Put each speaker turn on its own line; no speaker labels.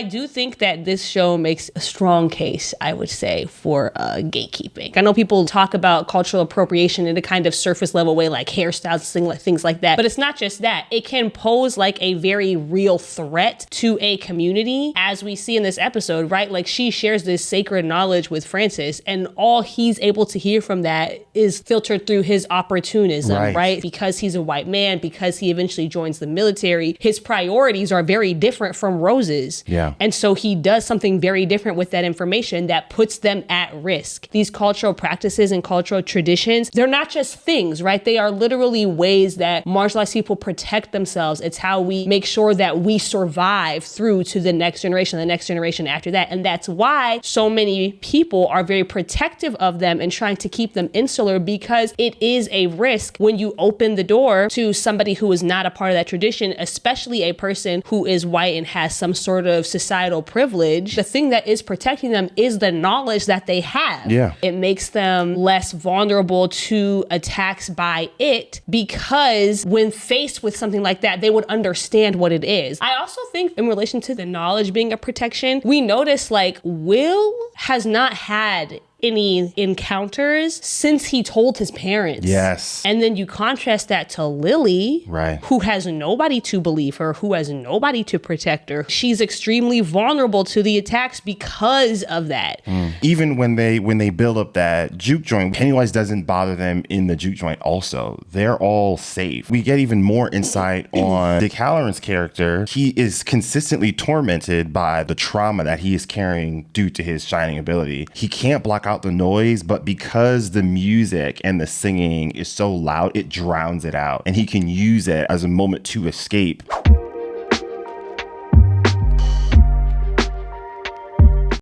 I do think that this show makes a strong case, I would say, for gatekeeping. I know people talk about cultural appropriation in a kind of surface level way, like hairstyles, things like that. But it's not just that. It can pose like a very real threat to a community, as we see in this episode, right? Like she shares this sacred knowledge with Francis, and all he's able to hear from that is filtered through his opportunism, right? Because he's a white man, because he eventually joins the military, his priorities are very different from Rose's.
Yeah.
And so he does something very different with that information that puts them at risk. These cultural practices and cultural traditions, they're not just things, right? They are literally ways that marginalized people protect themselves. It's how we make sure that we survive through to the next generation after that. And that's why so many people are very protective of them and trying to keep them insular, because it is a risk when you open the door to somebody who is not a part of that tradition, especially a person who is white and has some sort of societal privilege. The thing that is protecting them is the knowledge that they have.
Yeah.
It makes them less vulnerable to attacks by it, because when faced with something like that, they would understand what it is. I also think in relation to the knowledge being a protection, we notice like Will has not had any encounters since he told his parents.
Yes.
And then you contrast that to Lily,
right,
who has nobody to believe her, who has nobody to protect her. She's extremely vulnerable to the attacks because of that.
Even when they build up that juke joint, Pennywise doesn't bother them in the juke joint also. They're all safe. We get even more insight on Dick Halloran's character. He is consistently tormented by the trauma that he is carrying due to his shining ability. He can't block out the noise, but because the music and the singing is so loud, it drowns it out, and he can use it as a moment to escape.